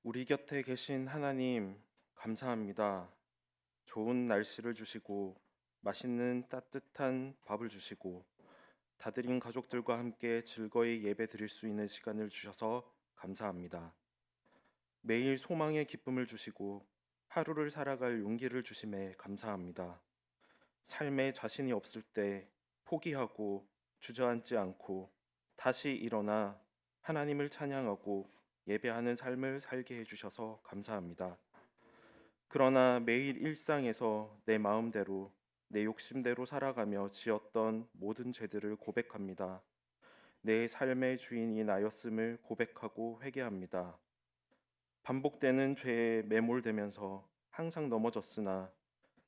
우리 곁에 계신 하나님, 감사합니다. 좋은 날씨를 주시고, 맛있는 따뜻한 밥을 주시고, 다들인 가족들과 함께 즐거이 예배 드릴 수 있는 시간을 주셔서 감사합니다. 매일 소망의 기쁨을 주시고, 하루를 살아갈 용기를 주심에 감사합니다. 삶에 자신이 없을 때 포기하고 주저앉지 않고 다시 일어나 하나님을 찬양하고 예배하는 삶을 살게 해주셔서 감사합니다. 그러나 매일 일상에서 내 마음대로 내 욕심대로 살아가며 지었던 모든 죄들을 고백합니다. 내 삶의 주인이 나였음을 고백하고 회개합니다. 반복되는 죄에 매몰되면서 항상 넘어졌으나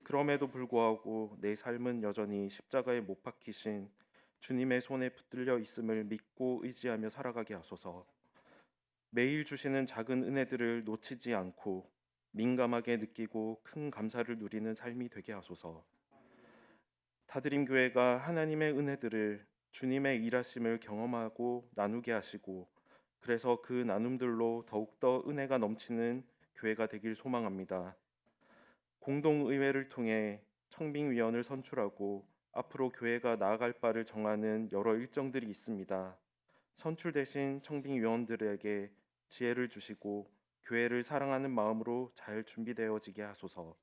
그럼에도 불구하고 내 삶은 여전히 십자가에 못 박히신 주님의 손에 붙들려 있음을 믿고 의지하며 살아가게 하소서. 매일 주시는 작은 은혜들을 놓치지 않고 민감하게 느끼고 큰 감사를 누리는 삶이 되게 하소서. 다드림 교회가 하나님의 은혜들을 주님의 일하심을 경험하고 나누게 하시고 그래서 그 나눔들로 더욱더 은혜가 넘치는 교회가 되길 소망합니다. 공동의회를 통해 청빙위원을 선출하고 앞으로 교회가 나아갈 바를 정하는 여러 일정들이 있습니다. 선출되신 청빙위원들에게 지혜를 주시고 교회를 사랑하는 마음으로 잘 준비되어지게 하소서.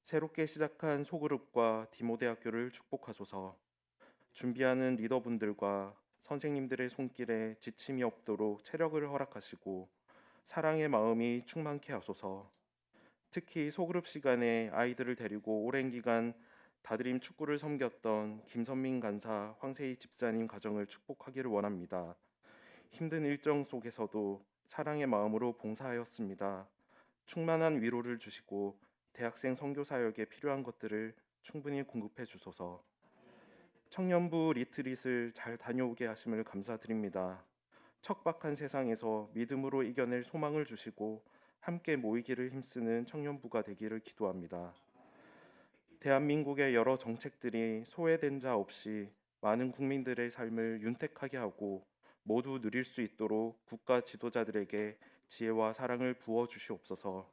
새롭게 시작한 소그룹과 디모대학교를 축복하소서. 준비하는 리더분들과 선생님들의 손길에 지침이 없도록 체력을 허락하시고 사랑의 마음이 충만케 하소서. 특히 소그룹 시간에 아이들을 데리고 오랜 기간 다드림 축구를 섬겼던 김선민 간사, 황세희 집사님 가정을 축복하기를 원합니다. 힘든 일정 속에서도 사랑의 마음으로 봉사하였습니다. 충만한 위로를 주시고 대학생 선교 사역에 필요한 것들을 충분히 공급해 주소서. 청년부 리트릿을 잘 다녀오게 하심을 감사드립니다. 척박한 세상에서 믿음으로 이겨낼 소망을 주시고 함께 모이기를 힘쓰는 청년부가 되기를 기도합니다. 대한민국의 여러 정책들이 소외된 자 없이 많은 국민들의 삶을 윤택하게 하고 모두 누릴 수 있도록 국가 지도자들에게 지혜와 사랑을 부어 주시옵소서.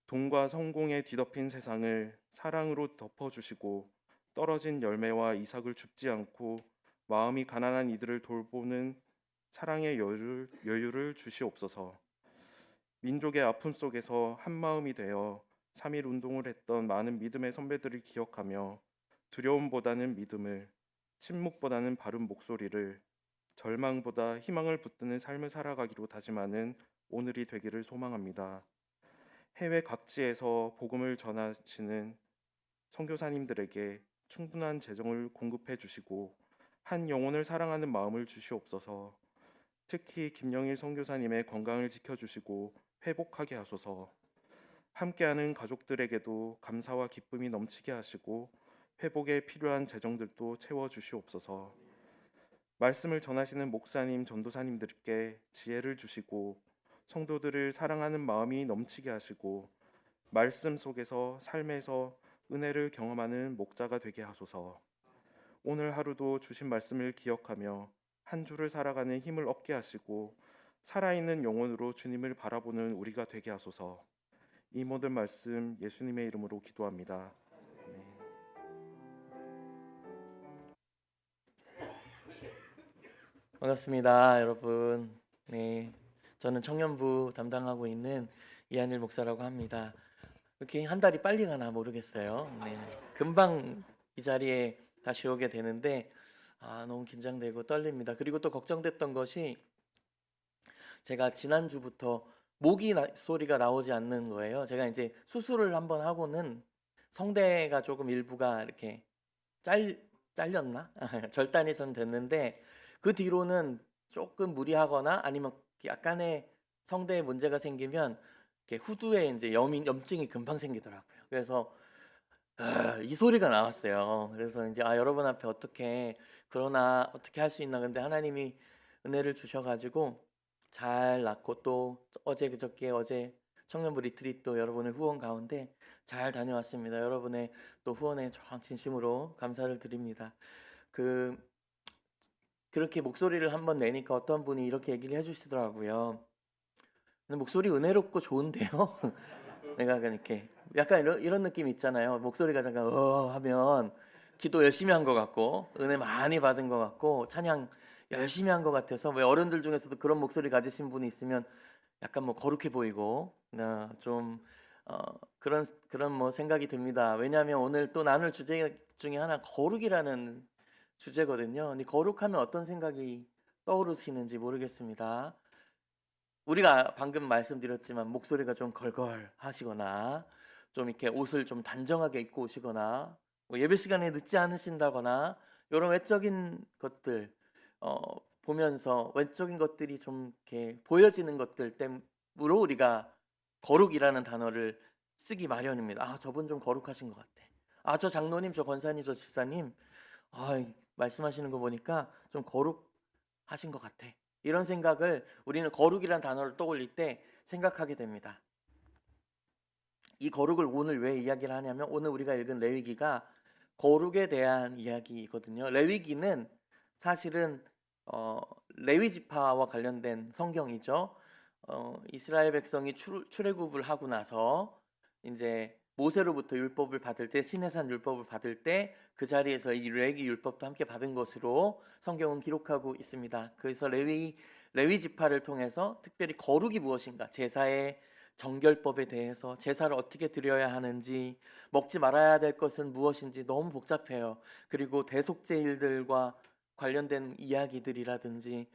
돈과 성공에 뒤덮인 세상을 사랑으로 덮어주시고 떨어진 열매와 이삭을 줍지 않고 마음이 가난한 이들을 돌보는 사랑의 여유를 주시옵소서. 민족의 아픔 속에서 한 마음이 되어 3.1 운동을 했던 많은 믿음의 선배들을 기억하며 두려움보다는 믿음을, 침묵보다는 바른 목소리를, 절망보다 희망을 붙드는 삶을 살아가기로 다짐하는 오늘이 되기를 소망합니다. 해외 각지에서 복음을 전하시는 선교사님들에게 충분한 재정을 공급해 주시고 한 영혼을 사랑하는 마음을 주시옵소서. 특히 김영일 선교사님의 건강을 지켜주시고 회복하게 하소서. 함께하는 가족들에게도 감사와 기쁨이 넘치게 하시고 회복에 필요한 재정들도 채워 주시옵소서. 말씀을 전하시는 목사님, 전도사님들께 지혜를 주시고 성도들을 사랑하는 마음이 넘치게 하시고 말씀 속에서 삶에서 은혜를 경험하는 목자가 되게 하소서. 오늘 하루도 주신 말씀을 기억하며 한 주를 살아가는 힘을 얻게 하시고 살아있는 영혼으로 주님을 바라보는 우리가 되게 하소서. 이 모든 말씀 예수님의 이름으로 기도합니다. 아멘. 반갑습니다, 여러분. 네, 저는 청년부 담당하고 있는 이한일 목사라고 합니다. 이렇게 한 달이 빨리 가나 모르겠어요. 네, 금방 이 자리에 다시 오게 되는데 너무 긴장되고 떨립니다. 그리고 또 걱정됐던 것이 제가 지난주부터 소리가 나오지 않는 거예요. 제가 이제 수술을 한번 하고는 성대가 조금 일부가 이렇게 잘렸나? 절단이 전 됐는데 그 뒤로는 조금 무리하거나 아니면 약간의 성대에 문제가 생기면 이렇게 후두에 이제 염증이 금방 생기더라고요. 그래서 이 소리가 나왔어요. 그래서 이제 여러분 앞에 어떻게 할 수 있나. 근데 하나님이 은혜를 주셔가지고 잘 낫고 또 어제 청년부 리트릿도 여러분의 후원 가운데 잘 다녀왔습니다. 여러분의 또 후원에 진심으로 감사를 드립니다. 그렇게 목소리를 한번 내니까 어떤 분이 이렇게 얘기를 해주시더라고요. 근데 목소리 은혜롭고 좋은데요. 내가 이렇게 약간 이런 느낌 있잖아요. 목소리가 잠깐 하면 기도 열심히 한 것 같고 은혜 많이 받은 것 같고 찬양 열심히 한 것 같아서, 왜 어른들 중에서도 그런 목소리 가지신 분이 있으면 약간 뭐 거룩해 보이고 좀 그런 뭐 생각이 듭니다. 왜냐하면 오늘 또 나눌 주제 중에 하나 거룩이라는 주제거든요. 근데 거룩하면 어떤 생각이 떠오르시는지 모르겠습니다. 우리가 방금 말씀드렸지만 목소리가 좀 걸걸하시거나 좀 이렇게 옷을 좀 단정하게 입고 오시거나 뭐 예배 시간에 늦지 않으신다거나 이런 외적인 것들 어, 보면서 외적인 것들이 좀 이렇게 보여지는 것들 때문에 우리가 거룩이라는 단어를 쓰기 마련입니다. 아, 저분 좀 거룩하신 것 같아. 아, 저 장로님, 저 권사님, 저 집사님, 말씀하시는 거 보니까 좀 거룩하신 것 같아. 이런 생각을 우리는 거룩이란 단어를 떠올릴 때 생각하게 됩니다. 이 거룩을 오늘 왜 이야기를 하냐면, 오늘 우리가 읽은 레위기가 거룩에 대한 이야기거든요. 레위기는 사실은 레위 지파와 관련된 성경이죠. 이스라엘 백성이 출애굽을 하고 나서 이제 모세로부터 율법을 받을 때, 시내산 율법을 받을 때 그 자리에서 이 레위 율법도 함께 받은 것으로 성경은 기록하고 있습니다. 그래서 레위 지파를 통해서 특별히 거룩이 무엇인가, 제사의 정결법에 대해서, 제사를 어떻게 드려야 하는지, 먹지 말아야 될 것은 무엇인지 너무 복잡해요. 그리고 대속죄일들과 관련된 이야기들이라든지,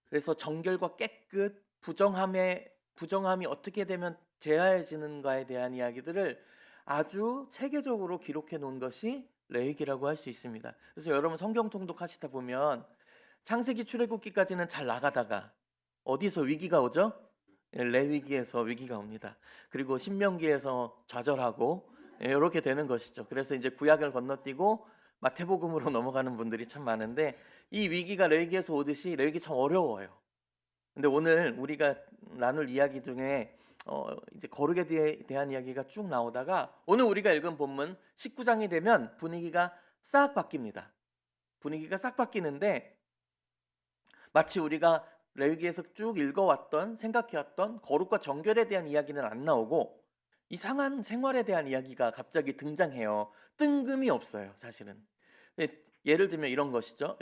그래서 정결과 깨끗, 부정함이 어떻게 되면 제하해지는가에 대한 이야기들을 아주 체계적으로 기록해 놓은 것이 레위기라고 할 수 있습니다. 그래서 여러분 성경 통독하시다 보면 창세기 출애굽기까지는 잘 나가다가 어디서 위기가 오죠? 레위기에서 위기가 옵니다. 그리고 신명기에서 좌절하고 이렇게 되는 것이죠. 그래서 이제 구약을 건너뛰고 마태복음으로 넘어가는 분들이 참 많은데, 이 위기가 레위기에서 오듯이 레위기 참 어려워요. 근데 오늘 우리가 나눌 이야기 중에 이제 거룩에 대한 이야기가 쭉 나오다가 오늘 우리가 읽은 본문 19장이 되면 분위기가 싹 바뀝니다. 분위기가 싹 바뀌는데, 마치 우리가 레위기에서 쭉 읽어왔던, 생각해왔던 거룩과 정결에 대한 이야기는 안 나오고 이상한 생활에 대한 이야기가 갑자기 등장해요. 뜬금이 없어요, 사실은. 예를 들면 이런 것이죠.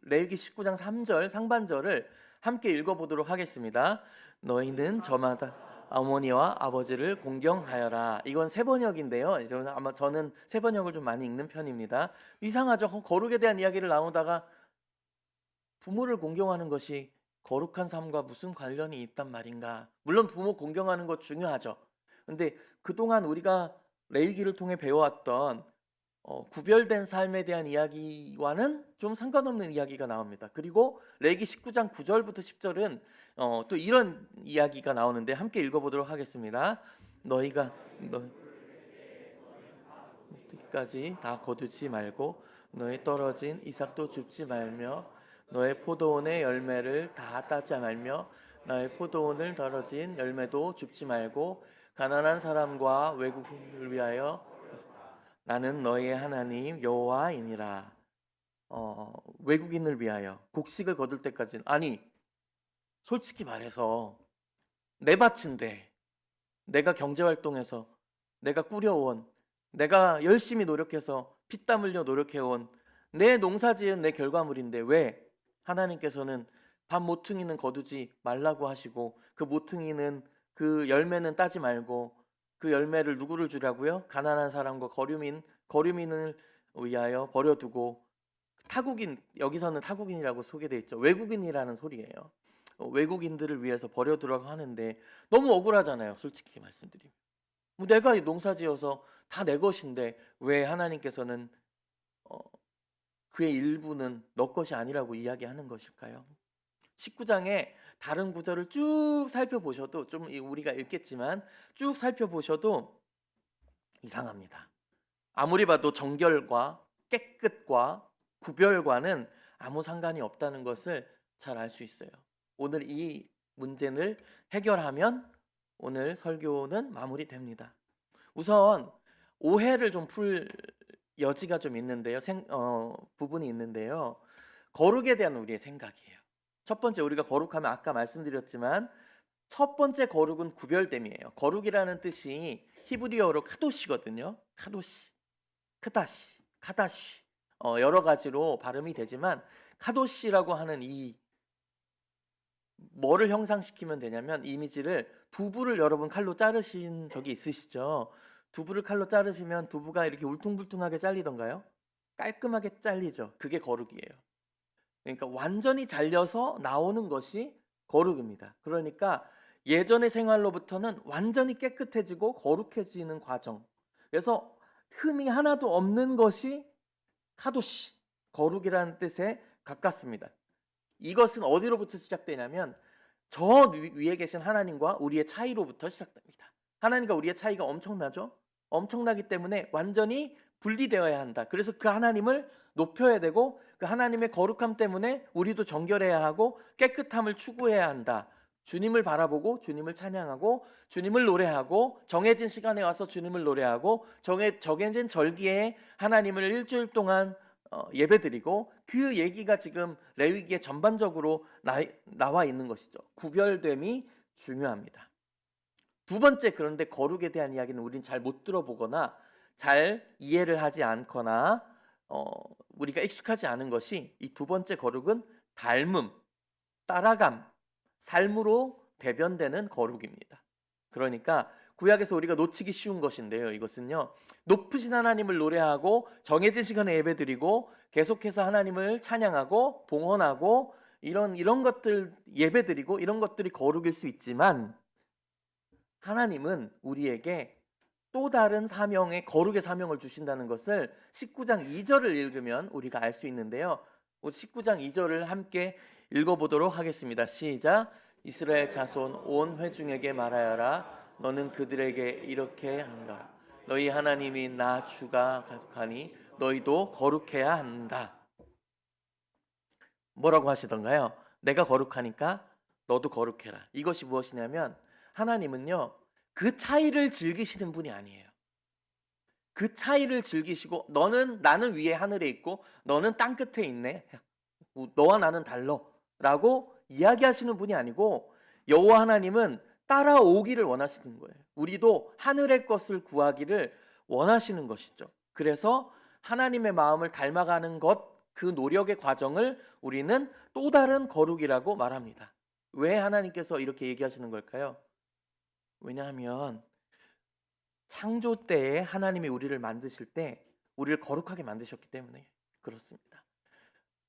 레위기 19장 3절 상반절을 함께 읽어보도록 하겠습니다. 너희는 저마다 어머니와 아버지를 공경하여라. 이건 세번역인데요. 아마 저는 세번역을 좀 많이 읽는 편입니다. 이상하죠? 거룩에 대한 이야기를 나누다가 부모를 공경하는 것이 거룩한 삶과 무슨 관련이 있단 말인가? 물론 부모 공경하는 것 중요하죠. 근데 그동안 우리가 레위기를 통해 배워왔던 구별된 삶에 대한 이야기와는 좀 상관없는 이야기가 나옵니다. 그리고 레위기 19장 9절부터 10절은 또 이런 이야기가 나오는데 함께 읽어보도록 하겠습니다. 너희가 끝까지 다 거두지 말고 너희 떨어진 이삭도 줍지 말며 너의 포도원의 열매를 다 따지 말며 너의 포도원을 떨어진 열매도 줍지 말고 가난한 사람과 외국인을 위하여 나는 너희의 하나님 여호와이니라. 외국인을 위하여 곡식을 거둘 때까지는, 아니 솔직히 말해서 내 밭인데, 내가 경제활동해서 내가 꾸려온, 내가 열심히 노력해서 피땀 흘려 노력해온 내 농사지은 내 결과물인데 왜 하나님께서는 밭 모퉁이는 거두지 말라고 하시고 그 모퉁이는, 그 열매는 따지 말고 그 열매를 누구를 주라고요? 가난한 사람과 거류민을 위하여 버려두고, 타국인, 여기서는 타국인이라고 소개되어 있죠. 외국인이라는 소리예요. 외국인들을 위해서 버려두라고 하는데 너무 억울하잖아요, 솔직히 말씀드리면. 뭐 내가 농사지어서 다 내 것인데 왜 하나님께서는 그의 일부는 너 것이 아니라고 이야기하는 것일까요? 19장에 다른 구절을 쭉 살펴보셔도, 좀 우리가 읽겠지만 쭉 살펴보셔도 이상합니다. 아무리 봐도 정결과 깨끗과 구별과는 아무 상관이 없다는 것을 잘 알 수 있어요. 오늘 이 문제를 해결하면 오늘 설교는 마무리됩니다. 우선 오해를 좀 풀 여지가 좀 있는데요. 부분이 있는데요. 거룩에 대한 우리의 생각이에요. 첫 번째, 우리가 거룩하면 아까 말씀드렸지만 첫 번째 거룩은 구별됨이에요. 거룩이라는 뜻이 히브리어로 카도시거든요. 카도시, 크다시, 카다시. 여러 가지로 발음이 되지만 카도시라고 하는 이 뭐를 형상시키면 되냐면 이미지를 두부를 여러분 칼로 자르신 적이 있으시죠? 두부를 칼로 자르시면 두부가 이렇게 울퉁불퉁하게 잘리던가요? 깔끔하게 잘리죠. 그게 거룩이에요. 그러니까 완전히 잘려서 나오는 것이 거룩입니다. 그러니까 예전의 생활로부터는 완전히 깨끗해지고 거룩해지는 과정. 그래서 흠이 하나도 없는 것이 카도시, 거룩이라는 뜻에 가깝습니다. 이것은 어디로부터 시작되냐면 저 위에 계신 하나님과 우리의 차이로부터 시작됩니다. 하나님과 우리의 차이가 엄청나죠? 엄청나기 때문에 완전히 분리되어야 한다. 그래서 그 하나님을 높여야 되고 그 하나님의 거룩함 때문에 우리도 정결해야 하고 깨끗함을 추구해야 한다. 주님을 바라보고 주님을 찬양하고 주님을 노래하고 정해진 시간에 와서 주님을 노래하고 정해진 절기에 하나님을 일주일 동안 예배드리고 그 얘기가 지금 레위기에 전반적으로 나와 있는 것이죠. 구별됨이 중요합니다. 두 번째, 그런데 거룩에 대한 이야기는 우린 잘 못 들어보거나 잘 이해를 하지 않거나 우리가 익숙하지 않은 것이 이 두 번째 거룩은 닮음, 따라감, 삶으로 대변되는 거룩입니다. 그러니까 구약에서 우리가 놓치기 쉬운 것인데요. 이것은요. 높으신 하나님을 노래하고 정해진 시간에 예배드리고 계속해서 하나님을 찬양하고 봉헌하고 이런 것들 예배드리고 이런 것들이 거룩일 수 있지만 하나님은 우리에게 또 다른 사명의 거룩의 사명을 주신다는 것을 19장 2절을 읽으면 우리가 알 수 있는데요. 19장 2절을 함께 읽어보도록 하겠습니다. 시작. 이스라엘 자손 온 회중에게 말하여라. 너는 그들에게 이렇게 한다. 너희 하나님이 나 주가 가니 너희도 거룩해야 한다. 뭐라고 하시던가요? 내가 거룩하니까 너도 거룩해라. 이것이 무엇이냐면 하나님은요. 그 차이를 즐기시는 분이 아니에요. 그 차이를 즐기시고 나는 위에 하늘에 있고 너는 땅 끝에 있네. 너와 나는 달러 라고 이야기하시는 분이 아니고 여호와 하나님은 따라오기를 원하시는 거예요. 우리도 하늘의 것을 구하기를 원하시는 것이죠. 그래서 하나님의 마음을 닮아가는 것, 그 노력의 과정을 우리는 또 다른 거룩이라고 말합니다. 왜 하나님께서 이렇게 얘기하시는 걸까요? 왜냐하면 창조 때에 하나님이 우리를 만드실 때 우리를 거룩하게 만드셨기 때문에 그렇습니다.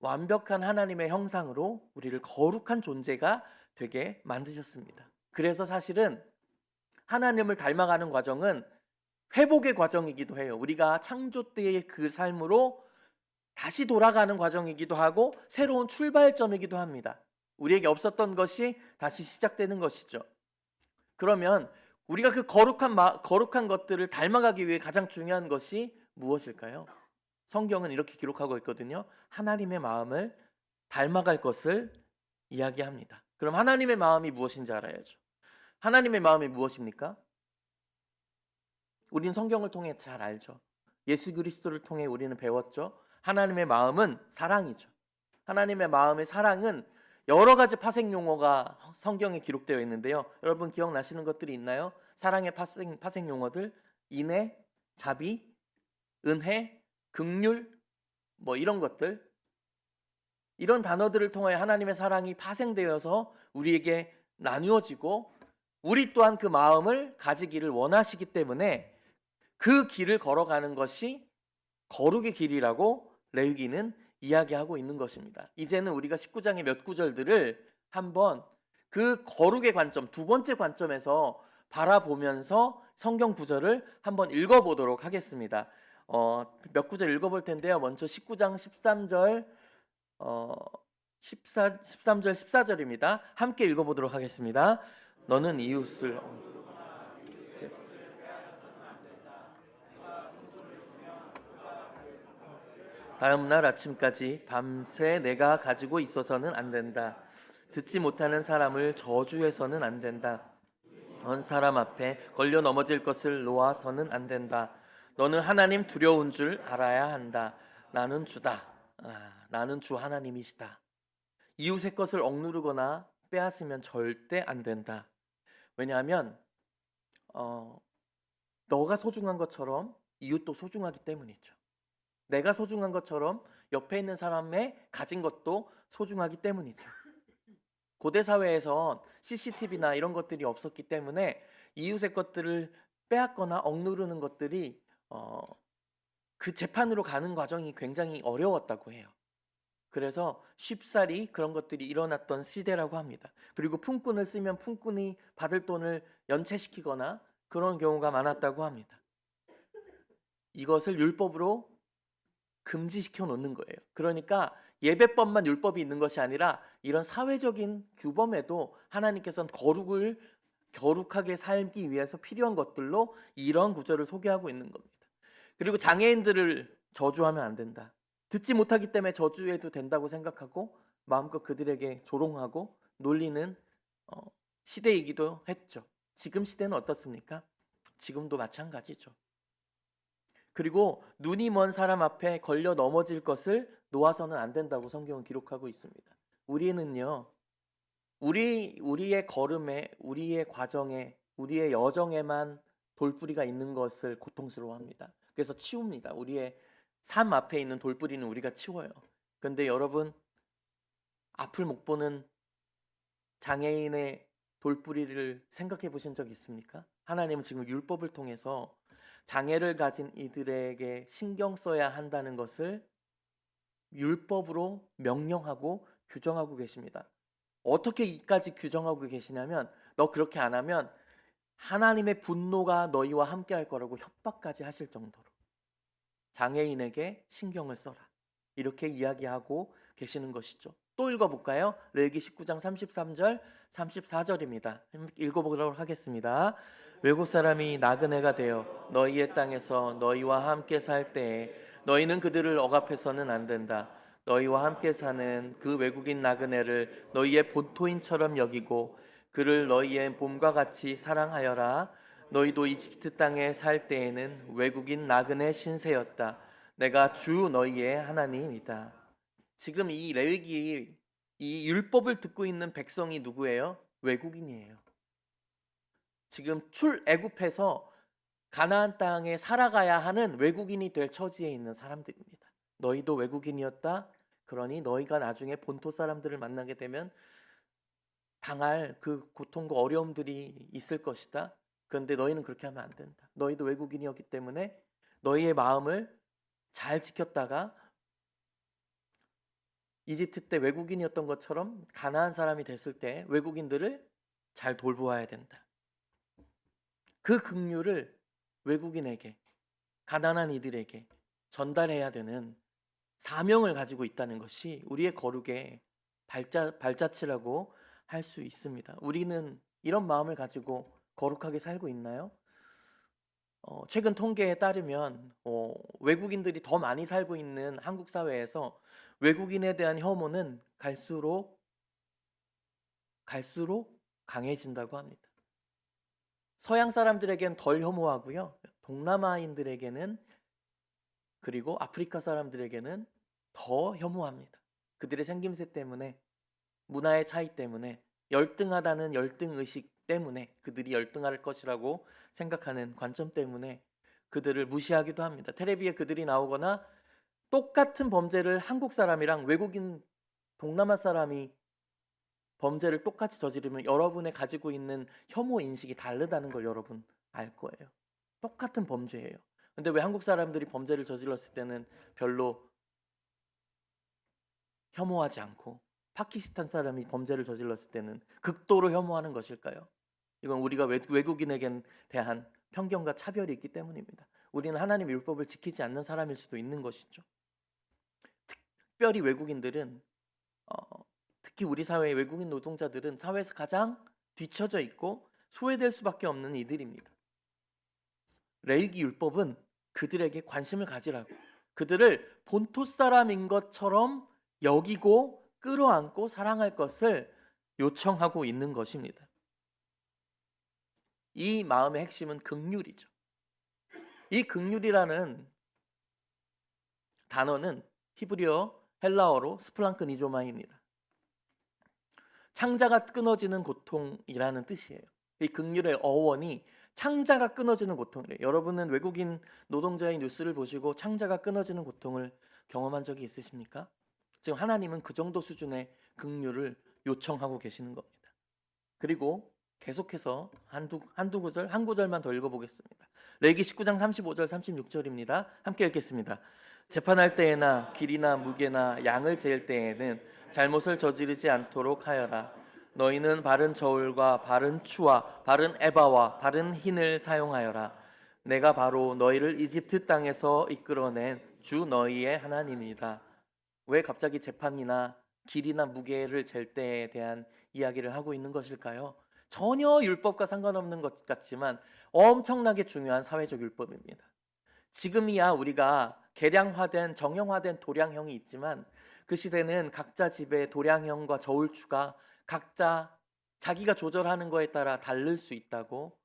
완벽한 하나님의 형상으로 우리를 거룩한 존재가 되게 만드셨습니다. 그래서 사실은 하나님을 닮아가는 과정은 회복의 과정이기도 해요. 우리가 창조 때의 그 삶으로 다시 돌아가는 과정이기도 하고 새로운 출발점이기도 합니다. 우리에게 없었던 것이 다시 시작되는 것이죠. 그러면 우리가 그 거룩한 것들을 닮아가기 위해 가장 중요한 것이 무엇일까요? 성경은 이렇게 기록하고 있거든요. 하나님의 마음을 닮아갈 것을 이야기합니다. 그럼 하나님의 마음이 무엇인지 알아야죠. 하나님의 마음이 무엇입니까? 우린 성경을 통해 잘 알죠. 예수 그리스도를 통해 우리는 배웠죠. 하나님의 마음은 사랑이죠. 하나님의 마음의 사랑은 여러 가지 파생 용어가 성경에 기록되어 있는데요. 여러분 기억나시는 것들이 있나요? 사랑의 파생 용어들, 인애, 자비, 은혜, 긍휼, 이런 것들, 이런 단어들을 통해 하나님의 사랑이 파생되어서 우리에게 나누어지고 우리 또한 그 마음을 가지기를 원하시기 때문에 그 길을 걸어가는 것이 거룩의 길이라고 레위기는 이야기하고 있는 것입니다. 이제는 우리가 19장의 몇 구절들을 한번 그 거룩의 관점, 두 번째 관점에서 바라보면서 성경 구절을 한번 읽어보도록 하겠습니다. 몇 구절 읽어볼 텐데요. 먼저 19장 13절, 13절, 14절입니다. 함께 읽어보도록 하겠습니다. 너는 이웃을 다음 날 아침까지 밤새 내가 가지고 있어서는 안 된다. 듣지 못하는 사람을 저주해서는 안 된다. 언 사람 앞에 걸려 넘어질 것을 놓아서는 안 된다. 너는 하나님 두려운 줄 알아야 한다. 나는 주다. 나는 주 하나님이시다. 이웃의 것을 억누르거나 빼앗으면 절대 안 된다. 왜냐하면 너가 소중한 것처럼 이웃도 소중하기 때문이죠. 내가 소중한 것처럼 옆에 있는 사람의 가진 것도 소중하기 때문이죠. 고대 사회에선 CCTV나 이런 것들이 없었기 때문에 이웃의 것들을 빼앗거나 억누르는 것들이 그 재판으로 가는 과정이 굉장히 어려웠다고 해요. 그래서 쉽사리 그런 것들이 일어났던 시대라고 합니다. 그리고 품꾼을 쓰면 품꾼이 받을 돈을 연체시키거나 그런 경우가 많았다고 합니다. 이것을 율법으로 금지시켜 놓는 거예요. 그러니까 예배법만 율법이 있는 것이 아니라 이런 사회적인 규범에도 하나님께서는 거룩하게 살기 위해서 필요한 것들로 이런 구절을 소개하고 있는 겁니다. 그리고 장애인들을 저주하면 안 된다. 듣지 못하기 때문에 저주해도 된다고 생각하고 마음껏 그들에게 조롱하고 놀리는 시대이기도 했죠. 지금 시대는 어떻습니까? 지금도 마찬가지죠. 그리고 눈이 먼 사람 앞에 걸려 넘어질 것을 놓아서는 안 된다고 성경은 기록하고 있습니다. 우리는요, 우리의 걸음에, 우리의 과정에, 우리의 여정에만 돌뿌리가 있는 것을 고통스러워합니다. 그래서 치웁니다. 우리의 삶 앞에 있는 돌뿌리는 우리가 치워요. 그런데 여러분, 앞을 못 보는 장애인의 돌뿌리를 생각해 보신 적 있습니까? 하나님은 지금 율법을 통해서 장애를 가진 이들에게 신경 써야 한다는 것을 율법으로 명령하고 규정하고 계십니다. 어떻게 이까지 규정하고 계시냐면 너 그렇게 안 하면 하나님의 분노가 너희와 함께 할 거라고 협박까지 하실 정도로 장애인에게 신경을 써라. 이렇게 이야기하고 계시는 것이죠. 또 읽어볼까요? 레위기 19장 33절 34절입니다. 읽어보도록 하겠습니다. 외국 사람이 나그네가 되어 너희의 땅에서 너희와 함께 살 때에 너희는 그들을 억압해서는 안 된다. 너희와 함께 사는 그 외국인 나그네를 너희의 본토인처럼 여기고 그를 너희의 몸과 같이 사랑하여라. 너희도 이집트 땅에 살 때에는 외국인 나그네 신세였다. 내가 주 너희의 하나님이다. 지금 이 레위기 이 율법을 듣고 있는 백성이 누구예요? 외국인이에요. 지금 출애굽해서 가나안 땅에 살아가야 하는 외국인이 될 처지에 있는 사람들입니다. 너희도 외국인이었다. 그러니 너희가 나중에 본토 사람들을 만나게 되면 당할 그 고통과 어려움들이 있을 것이다. 그런데 너희는 그렇게 하면 안 된다. 너희도 외국인이었기 때문에 너희의 마음을 잘 지켰다가 이집트 때 외국인이었던 것처럼 가나안 사람이 됐을 때 외국인들을 잘 돌보아야 된다. 그 긍휼을 외국인에게, 가난한 이들에게 전달해야 되는 사명을 가지고 있다는 것이 우리의 거룩의 발자취라고 할 수 있습니다. 우리는 이런 마음을 가지고 거룩하게 살고 있나요? 최근 통계에 따르면 외국인들이 더 많이 살고 있는 한국 사회에서 외국인에 대한 혐오는 갈수록 강해진다고 합니다. 서양 사람들에게는 덜 혐오하고요. 동남아인들에게는 그리고 아프리카 사람들에게는 더 혐오합니다. 그들의 생김새 때문에, 문화의 차이 때문에, 열등하다는 열등의식 때문에, 그들이 열등할 것이라고 생각하는 관점 때문에 그들을 무시하기도 합니다. 텔레비에 그들이 나오거나 똑같은 범죄를 한국 사람이랑 외국인 동남아 사람이 범죄를 똑같이 저지르면 여러분의 가지고 있는 혐오 인식이 다르다는 걸 여러분 알 거예요. 똑같은 범죄예요. 근데 왜 한국 사람들이 범죄를 저질렀을 때는 별로 혐오하지 않고 파키스탄 사람이 범죄를 저질렀을 때는 극도로 혐오하는 것일까요? 이건 우리가 외국인에게 대한 편견과 차별이 있기 때문입니다. 우리는 하나님의 율법을 지키지 않는 사람일 수도 있는 것이죠. 특별히 외국인들은 특히 우리 사회의 외국인 노동자들은 사회에서 가장 뒤처져 있고 소외될 수밖에 없는 이들입니다. 레위기 율법은 그들에게 관심을 가지라고, 그들을 본토 사람인 것처럼 여기고 끌어안고 사랑할 것을 요청하고 있는 것입니다. 이 마음의 핵심은 긍휼이죠. 이 긍휼이라는 단어는 히브리어 헬라어로 스플랑크니조마입니다. 창자가 끊어지는 고통이라는 뜻이에요. 이 긍휼의 어원이 창자가 끊어지는 고통이래요. 여러분은 외국인 노동자의 뉴스를 보시고 창자가 끊어지는 고통을 경험한 적이 있으십니까? 지금 하나님은 그 정도 수준의 긍휼을 요청하고 계시는 겁니다. 그리고 계속해서 한두 구절, 한 구절만 더 읽어보겠습니다. 레위기 19장 35절 36절입니다. 함께 읽겠습니다. 재판할 때에나 길이나 무게나 양을 재일 때에는 잘못을 저지르지 않도록 하여라. 너희는 바른 저울과 바른 추와 바른 에바와 바른 흰을 사용하여라. 내가 바로 너희를 이집트 땅에서 이끌어낸 주 너희의 하나님이다. 왜 갑자기 재판이나 길이나 무게를 잴 때에 대한 이야기를 하고 있는 것일까요? 전혀 율법과 상관없는 것 같지만 엄청나게 중요한 사회적 율법입니다. 지금이야 우리가 계량화된 정형화된 도량형이 있지만 그 시대는 각자 집에 도량형과 저울추가 각자 자기가 조절하는 거에 따라 다를 수 있다고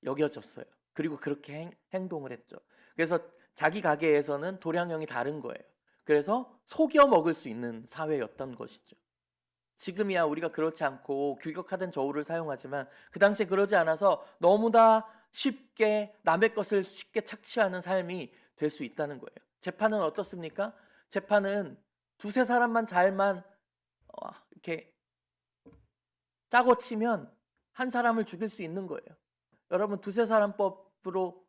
여겨졌어요. 그리고 그렇게 행동을 했죠. 그래서 자기 가게에서는 도량형이 다른 거예요. 그래서 속여 먹을 수 있는 사회였던 것이죠. 지금이야 우리가 그렇지 않고 규격화된 저울을 사용하지만 그 당시에 그러지 않아서 너무나 쉽게 남의 것을 쉽게 착취하는 삶이 될 수 있다는 거예요. 재판은 어떻습니까? 재판은 두세 사람만 잘만 이렇게 짜고 치면 한 사람을 죽일 수 있는 거예요. 여러분 두세 사람 법으로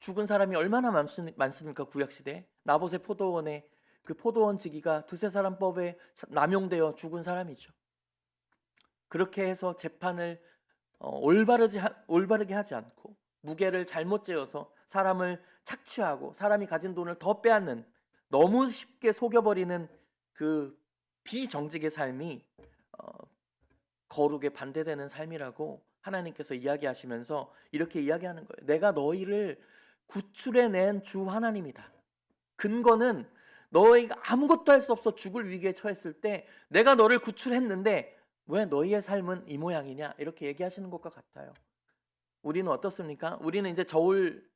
죽은 사람이 얼마나 많습니까? 구약시대에 나봇의 포도원에 그 포도원 지기가 두세 사람 법에 남용되어 죽은 사람이죠. 그렇게 해서 재판을 올바르게 하지 않고 무게를 잘못 재어서 사람을 착취하고 사람이 가진 돈을 더 빼앗는 너무 쉽게 속여버리는 그 비정직의 삶이 거룩에 반대되는 삶이라고 하나님께서 이야기하시면서 이렇게 이야기하는 거예요. 내가 너희를 구출해낸 주 하나님이다. 근거는 너희가 아무것도 할 수 없어 죽을 위기에 처했을 때 내가 너를 구출했는데 왜 너희의 삶은 이 모양이냐 이렇게 얘기하시는 것과 같아요. 우리는 어떻습니까? 우리는 이제 저울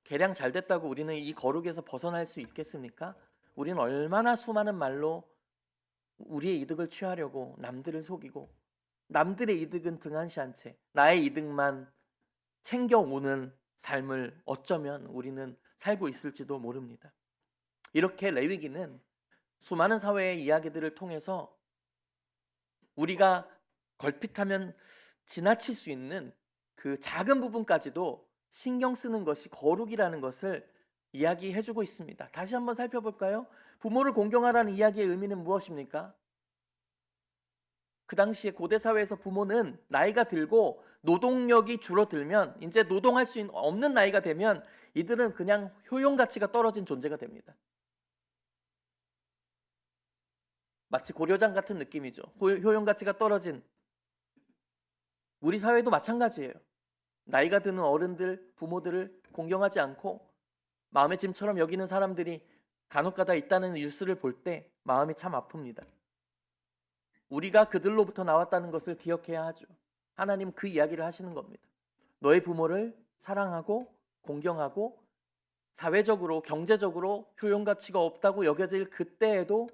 계량 잘 됐다고 우리는 이 거룩에서 벗어날 수 있겠습니까? 우리는 얼마나 수많은 말로 우리의 이득을 취하려고 남들을 속이고 남들의 이득은 등한시한 채 나의 이득만 챙겨오는 삶을 어쩌면 우리는 살고 있을지도 모릅니다. 이렇게 레위기는 수많은 사회의 이야기들을 통해서 우리가 걸핏하면 지나칠 수 있는 그 작은 부분까지도 신경 쓰는 것이 거룩이라는 것을 이야기해주고 있습니다. 다시 한번 살펴볼까요? 부모를 공경하라는 이야기의 의미는 무엇입니까? 그 당시에 고대 사회에서 부모는 나이가 들고 노동력이 줄어들면 이제 노동할 수 없는 나이가 되면 이들은 그냥 효용 가치가 떨어진 존재가 됩니다. 마치 고려장 같은 느낌이죠. 효용 가치가 떨어진. 우리 사회도 마찬가지예요. 나이가 드는 어른들, 부모들을 공경하지 않고 마음의 짐처럼 여기는 사람들이 간혹가다 있다는 뉴스를 볼 때 마음이 참 아픕니다. 우리가 그들로부터 나왔다는 것을 기억해야 하죠. 하나님 그 이야기를 하시는 겁니다. 너의 부모를 사랑하고 공경하고 사회적으로 경제적으로 효용 가치가 없다고 여겨질 그때에도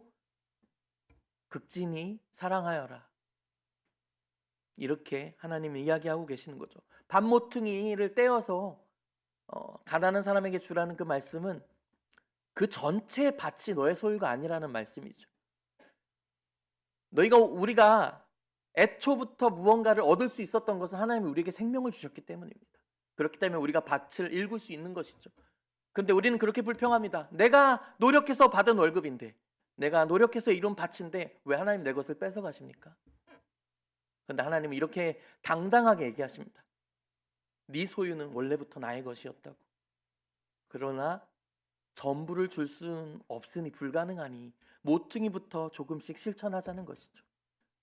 극진히 사랑하여라. 이렇게 하나님이 이야기하고 계시는 거죠. 밥 모퉁이를 떼어서 가난한 사람에게 주라는 그 말씀은 그 전체 밭이 너의 소유가 아니라는 말씀이죠. 우리가 애초부터 무언가를 얻을 수 있었던 것은 하나님이 우리에게 생명을 주셨기 때문입니다. 그렇기 때문에 우리가 밭을 일굴 수 있는 것이죠. 그런데 우리는 그렇게 불평합니다. 내가 노력해서 받은 월급인데 내가 노력해서 이룬 밭인데 왜 하나님 내 것을 뺏어 가십니까? 그런데 하나님은 이렇게 당당하게 얘기하십니다. 네 소유는 원래부터 나의 것이었다고. 그러나 전부를 줄 수는 없으니 불가능하니 모퉁이부터 조금씩 실천하자는 것이죠.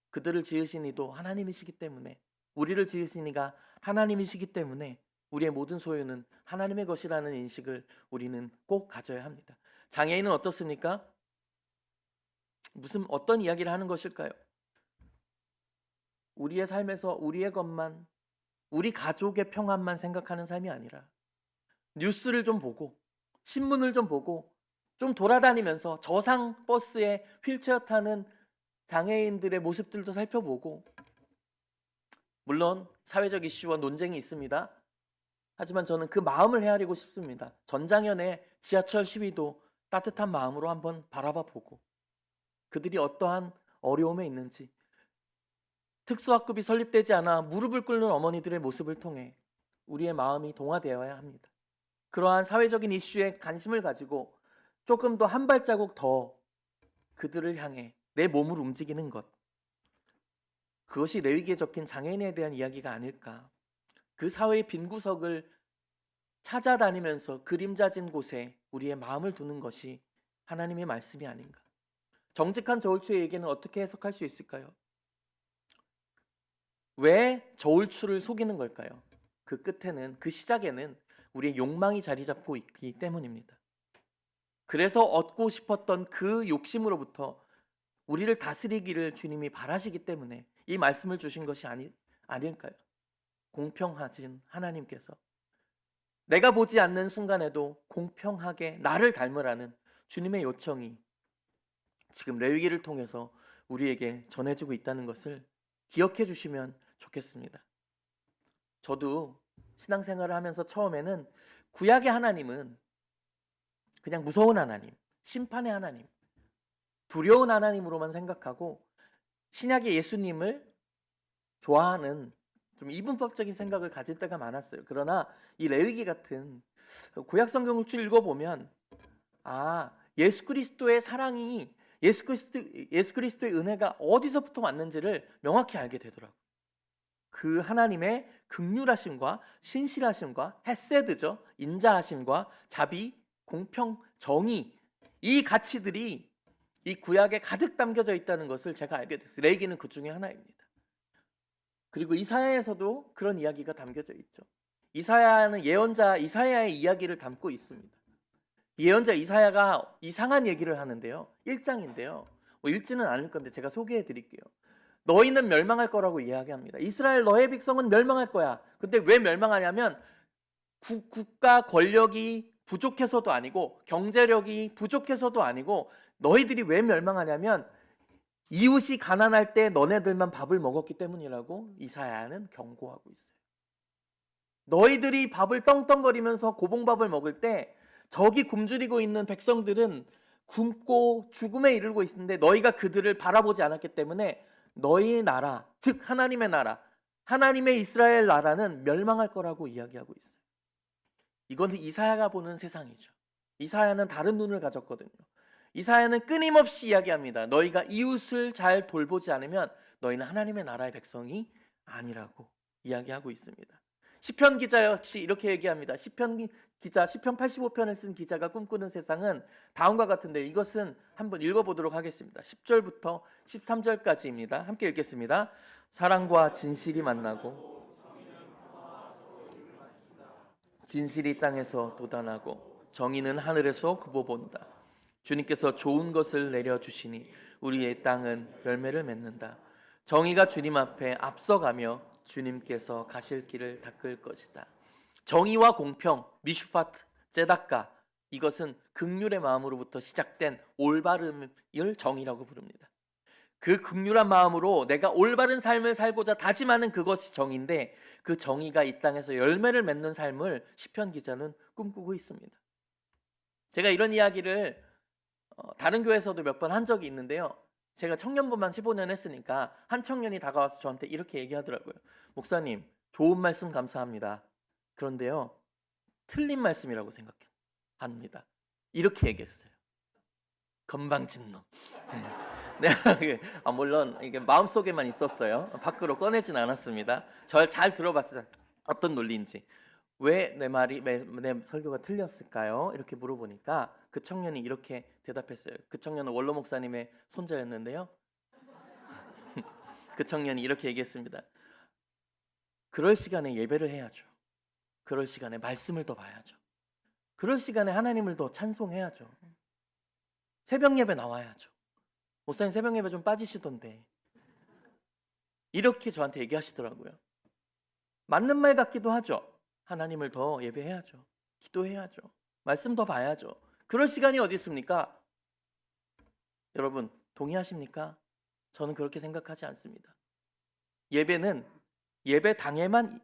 그들을 지으신 이도 하나님이시기 때문에 우리를 지으신 이가 하나님이시기 때문에 우리의 모든 소유는 하나님의 것이라는 인식을 우리는 꼭 가져야 합니다. 장애인은 어떻습니까? 어떤 이야기를 하는 것일까요? 우리의 삶에서 우리의 것만, 우리 가족의 평안만 생각하는 삶이 아니라 뉴스를 좀 보고 신문을 좀 보고 좀 돌아다니면서 저상 버스에 휠체어 타는 장애인들의 모습들도 살펴보고, 물론 사회적 이슈와 논쟁이 있습니다. 하지만 저는 그 마음을 헤아리고 싶습니다. 전장현의 지하철 시위도 따뜻한 마음으로 한번 바라봐 보고, 그들이 어떠한 어려움에 있는지, 특수학급이 설립되지 않아 무릎을 꿇는 어머니들의 모습을 통해 우리의 마음이 동화되어야 합니다. 그러한 사회적인 이슈에 관심을 가지고 조금 더 한 발자국 더 그들을 향해 내 몸을 움직이는 것, 그것이 레위기에 적힌 장애인에 대한 이야기가 아닐까. 그 사회의 빈 구석을 찾아다니면서 그림자진 곳에 우리의 마음을 두는 것이 하나님의 말씀이 아닌가. 정직한 저울추의 얘기는 어떻게 해석할 수 있을까요? 왜 저울추를 속이는 걸까요? 그 끝에는, 그 시작에는 우리의 욕망이 자리 잡고 있기 때문입니다. 그래서 얻고 싶었던 그 욕심으로부터 우리를 다스리기를 주님이 바라시기 때문에 이 말씀을 주신 것이 아닐까요? 공평하신 하나님께서 내가 보지 않는 순간에도 공평하게 나를 닮으라는 주님의 요청이 지금 레위기를 통해서 우리에게 전해지고 있다는 것을 기억해 주시면 좋겠습니다. 저도 신앙생활을 하면서 처음에는 구약의 하나님은 그냥 무서운 하나님, 심판의 하나님, 두려운 하나님으로만 생각하고 신약의 예수님을 좋아하는 좀 이분법적인 생각을 가질 때가 많았어요. 그러나 이 레위기 같은 구약 성경을 쭉 읽어보면 예수 그리스도의 사랑이, 예수 그리스도의 은혜가 어디서부터 왔는지를 명확히 알게 되더라고요. 그 하나님의 긍휼하심과 신실하심과 헤세드죠, 인자하심과 자비, 공평, 정의, 이 가치들이 이 구약에 가득 담겨져 있다는 것을 제가 알게 됐어요. 레위기는 그 중에 하나입니다. 그리고 이사야에서도 그런 이야기가 담겨져 있죠. 이사야는 예언자 이사야의 이야기를 담고 있습니다. 예언자 이사야가 이상한 얘기를 하는데요. 1장인데요. 읽지는 않을 건데 제가 소개해 드릴게요. 너희는 멸망할 거라고 이야기합니다. 이스라엘 너의 백성은 멸망할 거야. 근데 왜 멸망하냐면 국가 권력이 부족해서도 아니고 경제력이 부족해서도 아니고, 너희들이 왜 멸망하냐면 이웃이 가난할 때 너네들만 밥을 먹었기 때문이라고 이사야는 경고하고 있어요. 너희들이 밥을 떵떵거리면서 고봉밥을 먹을 때 저기 굶주리고 있는 백성들은 굶고 죽음에 이르고 있는데 너희가 그들을 바라보지 않았기 때문에 너희 나라, 즉 하나님의 나라, 하나님의 이스라엘 나라는 멸망할 거라고 이야기하고 있어요. 이건 이사야가 보는 세상이죠. 이사야는 다른 눈을 가졌거든요. 이사야는 끊임없이 이야기합니다. 너희가 이웃을 잘 돌보지 않으면 너희는 하나님의 나라의 백성이 아니라고 이야기하고 있습니다. 시편 기자 역시 이렇게 얘기합니다. 시편 85편을 쓴 기자가 꿈꾸는 세상은 다음과 같은데, 이것은 한번 읽어보도록 하겠습니다. 10절부터 13절까지입니다. 함께 읽겠습니다. 사랑과 진실이 만나고 진실이 땅에서 돋아나고 정의는 하늘에서 굽어본다. 주님께서 좋은 것을 내려주시니 우리의 땅은 열매를 맺는다. 정의가 주님 앞에 앞서가며 주님께서 가실 길을 닦을 것이다. 정의와 공평, 미슈파트, 제다카, 이것은 긍휼의 마음으로부터 시작된 올바름을 정의라고 부릅니다. 그 긍휼한 마음으로 내가 올바른 삶을 살고자 다짐하는 그것이 정의인데, 그 정의가 이 땅에서 열매를 맺는 삶을 시편 기자는 꿈꾸고 있습니다. 제가 이런 이야기를 다른 교회에서도 몇 번 한 적이 있는데요. 제가 청년부만 15년 했으니까 한 청년이 다가와서 저한테 이렇게 얘기하더라고요. 목사님, 좋은 말씀 감사합니다. 그런데요, 틀린 말씀이라고 생각합니다. 이렇게 얘기했어요. 건방진 놈. 물론 이게 마음속에만 있었어요. 밖으로 꺼내진 않았습니다. 절 잘 들어봤어요. 어떤 논리인지. 왜 내 설교가 틀렸을까요? 이렇게 물어보니까 그 청년이 이렇게 대답했어요. 그 청년은 원로 목사님의 손자였는데요. 그 청년이 이렇게 얘기했습니다. 그럴 시간에 예배를 해야죠. 그럴 시간에 말씀을 더 봐야죠. 그럴 시간에 하나님을 더 찬송해야죠. 새벽 예배 나와야죠. 목사님 새벽 예배 좀 빠지시던데. 이렇게 저한테 얘기하시더라고요. 맞는 말 같기도 하죠. 하나님을 더 예배해야죠. 기도해야죠. 말씀 더 봐야죠. 그럴 시간이 어디 있습니까? 여러분 동의하십니까? 저는 그렇게 생각하지 않습니다. 예배는 예배당에만,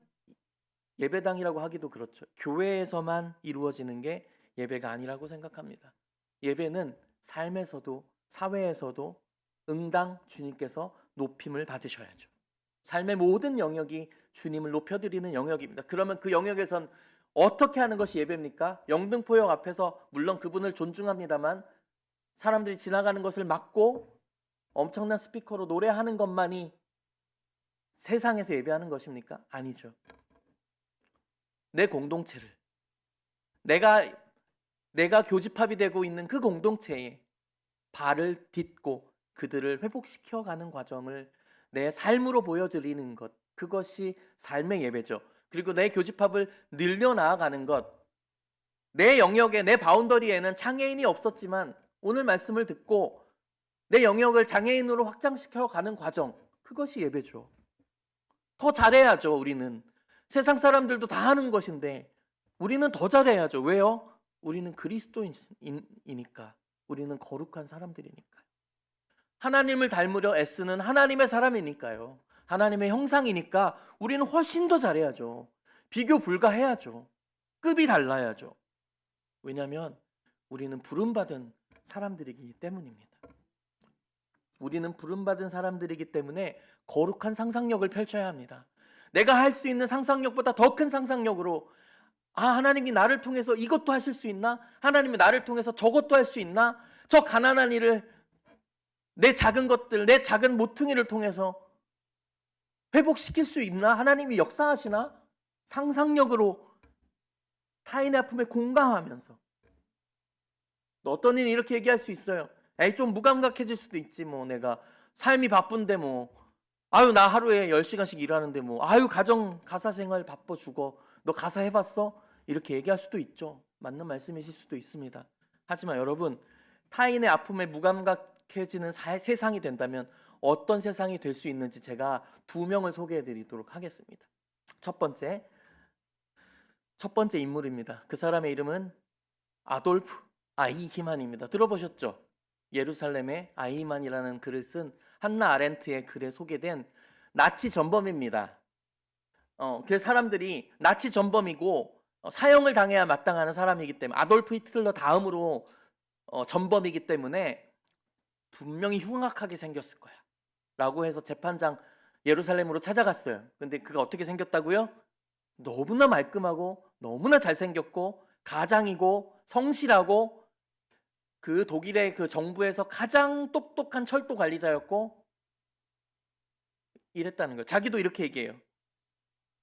예배당이라고 하기도 그렇죠. 교회에서만 이루어지는 게 예배가 아니라고 생각합니다. 예배는 삶에서도 사회에서도 응당 주님께서 높임을 받으셔야죠. 삶의 모든 영역이 주님을 높여드리는 영역입니다. 그러면 그 영역에선 어떻게 하는 것이 예배입니까? 영등포역 앞에서 물론 그분을 존중합니다만 사람들이 지나가는 것을 막고 엄청난 스피커로 노래하는 것만이 세상에서 예배하는 것입니까? 아니죠. 내 공동체를, 내가 교집합이 되고 있는 그 공동체에 발을 딛고 그들을 회복시켜가는 과정을 내 삶으로 보여드리는 것, 그것이 삶의 예배죠. 그리고 내 교집합을 늘려나가는 것, 내 영역에, 내 바운더리에는 장애인이 없었지만 오늘 말씀을 듣고 내 영역을 장애인으로 확장시켜가는 과정, 그것이 예배죠. 더 잘해야죠. 우리는 세상 사람들도 다 하는 것인데 우리는 더 잘해야죠. 왜요? 우리는 그리스도인이니까. 우리는 거룩한 사람들이니까요. 하나님을 닮으려 애쓰는 하나님의 사람이니까요. 하나님의 형상이니까 우리는 훨씬 더 잘해야죠. 비교 불가해야죠. 급이 달라야죠. 왜냐하면 우리는 부름받은 사람들이기 때문입니다. 우리는 부름받은 사람들이기 때문에 거룩한 상상력을 펼쳐야 합니다. 내가 할 수 있는 상상력보다 더 큰 상상력으로, 하나님이 나를 통해서 이것도 하실 수 있나? 하나님이 나를 통해서 저것도 할 수 있나? 저 가난한 일을, 내 작은 것들, 내 작은 모퉁이를 통해서 회복시킬 수 있나? 하나님이 역사하시나? 상상력으로 타인의 아픔에 공감하면서. 어떤 이는 이렇게 얘기할 수 있어요. 에이, 좀 무감각해질 수도 있지. 뭐 내가 삶이 바쁜데 나 하루에 10시간씩 일하는데 가정 가사 생활 바빠 죽어. 너 가사 해봤어? 이렇게 얘기할 수도 있죠. 맞는 말씀이실 수도 있습니다. 하지만 여러분, 타인의 아픔에 무감각해지는 세상이 된다면 어떤 세상이 될 수 있는지 제가 2명을 소개해 드리도록 하겠습니다. 첫 번째 인물입니다. 그 사람의 이름은 아돌프 아이히만입니다. 들어보셨죠? 예루살렘의 아이히만이라는 글을 쓴 한나 아렌트의 글에 소개된 나치 전범입니다. 그 사람들이 나치 전범이고 사형을 당해야 마땅하는 사람이기 때문에, 아돌프 히틀러 다음으로 전범이기 때문에 분명히 흉악하게 생겼을 거야 라고 해서 재판장 예루살렘으로 찾아갔어요. 근데 그가 어떻게 생겼다고요? 너무나 말끔하고 너무나 잘생겼고 가장이고 성실하고 그 독일의 그 정부에서 가장 똑똑한 철도 관리자였고 이랬다는 거예요. 자기도 이렇게 얘기해요.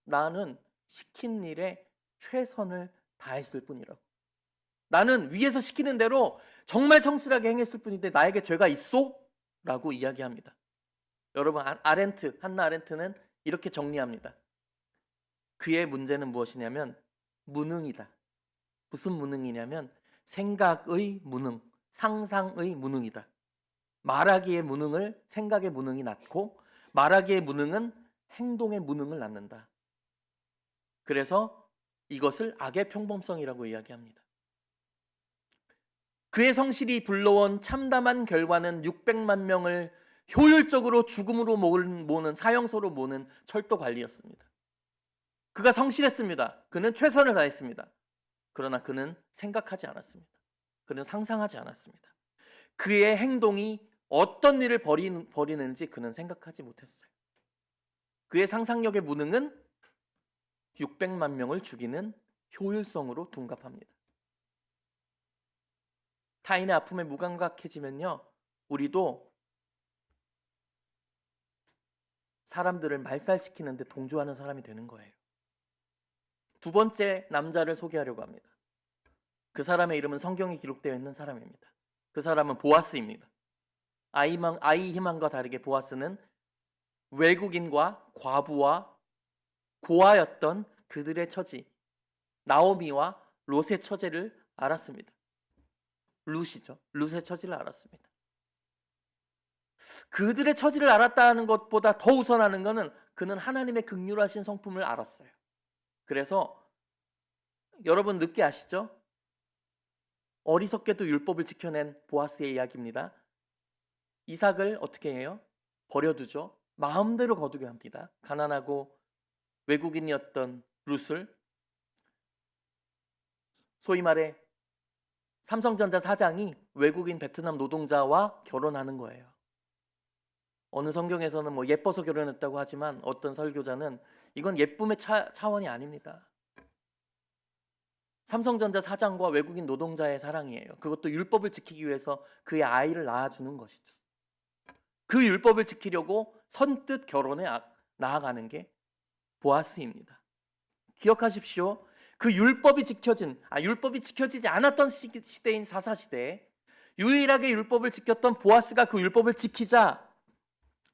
나는 시킨 일에 최선을 다했을 뿐이라고. 나는 위에서 시키는 대로 정말 성실하게 행했을 뿐인데 나에게 죄가 있어? 라고 이야기합니다. 여러분, 한나 아렌트는 이렇게 정리합니다. 그의 문제는 무엇이냐면 무능이다. 무슨 무능이냐면 생각의 무능, 상상의 무능이다. 말하기의 무능을 생각의 무능이 낳고 말하기의 무능은 행동의 무능을 낳는다. 그래서 이것을 악의 평범성이라고 이야기합니다. 그의 성실이 불러온 참담한 결과는 600만 명을 효율적으로 죽음으로 모는, 사형소로 모는 철도 관리였습니다. 그가 성실했습니다. 그는 최선을 다했습니다. 그러나 그는 생각하지 않았습니다. 그는 상상하지 않았습니다. 그의 행동이 어떤 일을 벌이는지 그는 생각하지 못했어요. 그의 상상력의 무능은 600만 명을 죽이는 효율성으로 둔갑합니다. 타인의 아픔에 무감각해지면요, 우리도 사람들을 말살시키는데 동조하는 사람이 되는 거예요. 두 번째 남자를 소개하려고 합니다. 그 사람의 이름은 성경에 기록되어 있는 사람입니다. 그 사람은 보아스입니다. 아이히만과 다르게 보아스는 외국인과 과부와 고아였던 그들의 처지, 나오미와 롯의 처제를 알았습니다. 룻의 처지를 알았습니다. 그들의 처지를 알았다는 것보다 더 우선하는 것은 그는 하나님의 긍휼하신 성품을 알았어요. 그래서 여러분 늦게 아시죠? 어리석게도 율법을 지켜낸 보아스의 이야기입니다. 이삭을 어떻게 해요? 버려두죠. 마음대로 거두게 합니다. 가난하고 외국인이었던 룻을 소위 말해 삼성전자 사장이 외국인 베트남 노동자와 결혼하는 거예요. 어느 성경에서는 뭐 예뻐서 결혼했다고 하지만 어떤 설교자는 이건 예쁨의 차원이 아닙니다. 삼성전자 사장과 외국인 노동자의 사랑이에요. 그것도 율법을 지키기 위해서 그의 아이를 낳아주는 것이죠. 그 율법을 지키려고 선뜻 결혼에 나아가는 게 보아스입니다. 기억하십시오. 그 율법이 지켜지지 않았던 시대인 사사시대에 유일하게 율법을 지켰던 보아스가 그 율법을 지키자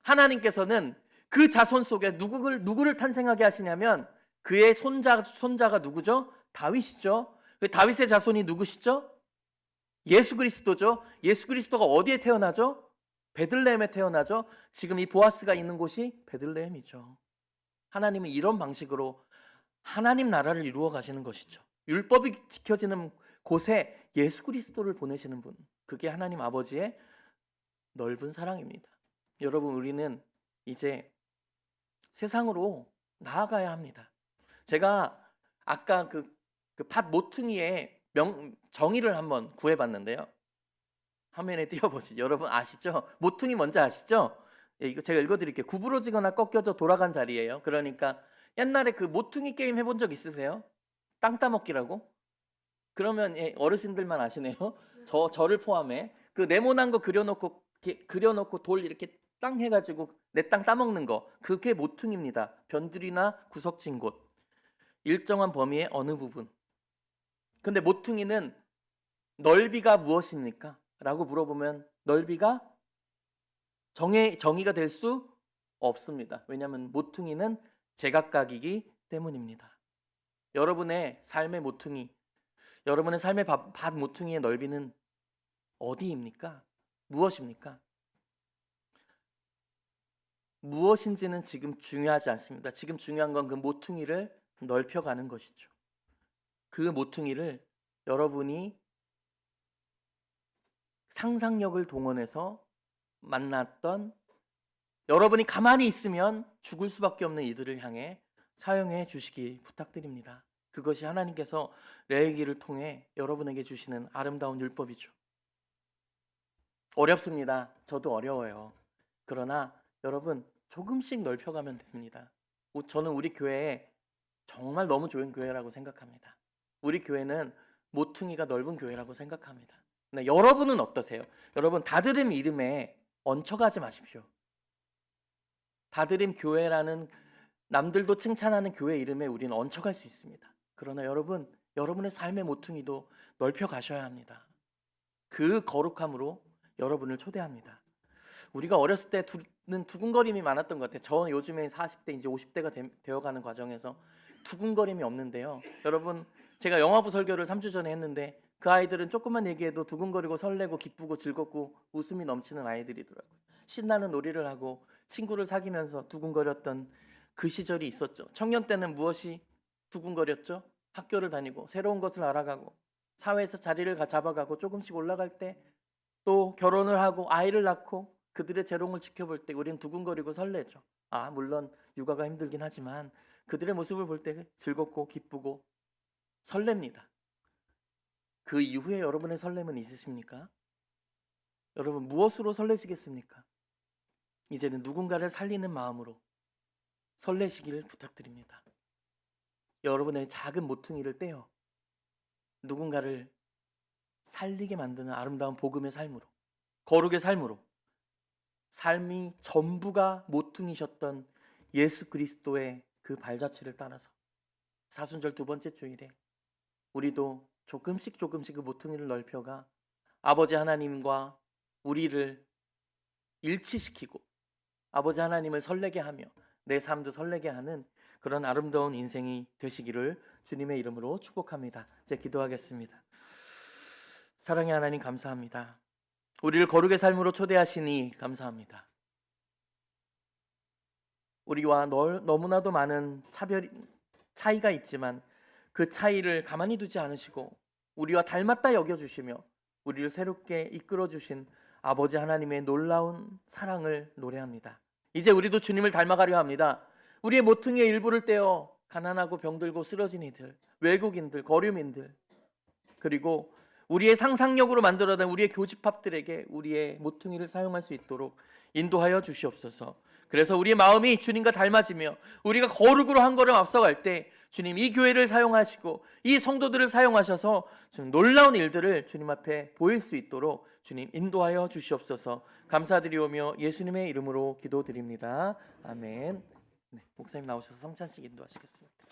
하나님께서는 그 자손 속에 누구를 탄생하게 하시냐면 그의 손자가 누구죠? 다윗이죠. 그 다윗의 자손이 누구시죠? 예수 그리스도죠. 예수 그리스도가 어디에 태어나죠? 베들레헴에 태어나죠. 지금 이 보아스가 있는 곳이 베들레헴이죠. 하나님은 이런 방식으로 하나님 나라를 이루어 가시는 것이죠. 율법이 지켜지는 곳에 예수 그리스도를 보내시는 분, 그게 하나님 아버지의 넓은 사랑입니다. 여러분, 우리는 이제 세상으로 나아가야 합니다. 제가 아까 그 밭 모퉁이의 정의를 한번 구해봤는데요. 화면에 띄워보시죠. 여러분 아시죠? 모퉁이 뭔지 아시죠? 예, 이거 제가 읽어드릴게요. 구부러지거나 꺾여져 돌아간 자리예요. 그러니까 옛날에 그 모퉁이 게임 해본 적 있으세요? 땅 따먹기라고? 그러면 예, 어르신들만 아시네요. 저를 포함해 그 네모난 거 그려놓고 돌 이렇게 땅 해가지고 내 땅 따먹는 거, 그게 모퉁이입니다. 변두리나 구석진 곳, 일정한 범위의 어느 부분. 근데 모퉁이는 넓이가 무엇입니까? 라고 물어보면 넓이가 정의가 될 수 없습니다. 왜냐하면 모퉁이는 제각각이기 때문입니다. 여러분의 삶의 모퉁이, 여러분의 삶의 밭 모퉁이의 넓이는 어디입니까? 무엇입니까? 무엇인지는 지금 중요하지 않습니다. 지금 중요한 건 그 모퉁이를 넓혀가는 것이죠. 그 모퉁이를 여러분이 상상력을 동원해서 만났던, 여러분이 가만히 있으면 죽을 수밖에 없는 이들을 향해 사용해 주시기 부탁드립니다. 그것이 하나님께서 레위기를 통해 여러분에게 주시는 아름다운 율법이죠. 어렵습니다. 저도 어려워요. 그러나 여러분 조금씩 넓혀가면 됩니다. 저는 우리 교회에 정말 너무 좋은 교회라고 생각합니다. 우리 교회는 모퉁이가 넓은 교회라고 생각합니다. 네, 여러분은 어떠세요? 여러분 다드림 이름에 얹혀가지 마십시오. 다드림 교회라는 남들도 칭찬하는 교회 이름에 우리는 얹혀갈 수 있습니다. 그러나 여러분의 삶의 모퉁이도 넓혀 가셔야 합니다. 그 거룩함으로 여러분을 초대합니다. 우리가 어렸을 때는 두근거림이 많았던 것 같아요. 저는 요즘에 40대 이제 50대가 되어가는 과정에서 두근거림이 없는데요. 여러분, 제가 영화부 설교를 3주 전에 했는데 그 아이들은 조금만 얘기해도 두근거리고 설레고 기쁘고 즐겁고 웃음이 넘치는 아이들이더라고요. 신나는 놀이를 하고 친구를 사귀면서 두근거렸던 그 시절이 있었죠. 청년 때는 무엇이 두근거렸죠? 학교를 다니고 새로운 것을 알아가고 사회에서 자리를 잡아가고 조금씩 올라갈 때, 또 결혼을 하고 아이를 낳고 그들의 재롱을 지켜볼 때 우리는 두근거리고 설레죠. 물론 육아가 힘들긴 하지만 그들의 모습을 볼 때 즐겁고 기쁘고 설렙니다. 그 이후에 여러분의 설렘은 있으십니까? 여러분 무엇으로 설레시겠습니까? 이제는 누군가를 살리는 마음으로 설레시기를 부탁드립니다. 여러분의 작은 모퉁이를 떼어 누군가를 살리게 만드는 아름다운 복음의 삶으로, 거룩의 삶으로, 삶이 전부가 모퉁이셨던 예수 그리스도의 그 발자취를 따라서 사순절 두 번째 주일에 우리도 조금씩 그 모퉁이를 넓혀가 아버지 하나님과 우리를 일치시키고 아버지 하나님을 설레게 하며 내 삶도 설레게 하는 그런 아름다운 인생이 되시기를 주님의 이름으로 축복합니다. 이제 기도하겠습니다. 사랑의 하나님 감사합니다. 우리를 거룩의 삶으로 초대하시니 감사합니다. 우리와 너무나도 많은 차이가 있지만 그 차이를 가만히 두지 않으시고 우리와 닮았다 여겨주시며 우리를 새롭게 이끌어 주신 아버지 하나님의 놀라운 사랑을 노래합니다. 이제 우리도 주님을 닮아가려 합니다. 우리의 모퉁이의 일부를 떼어 가난하고 병들고 쓰러진 이들, 외국인들, 거류민들, 그리고 우리의 상상력으로 만들어낸 우리의 교집합들에게 우리의 모퉁이를 사용할 수 있도록 인도하여 주시옵소서. 그래서 우리의 마음이 주님과 닮아지며 우리가 거룩으로 한 걸음 앞서갈 때 주님 이 교회를 사용하시고 이 성도들을 사용하셔서 좀 놀라운 일들을 주님 앞에 보일 수 있도록 주님 인도하여 주시옵소서. 감사드리오며 예수님의 이름으로 기도드립니다. 아멘. 네, 목사님 나오셔서 성찬식 인도하시겠습니다.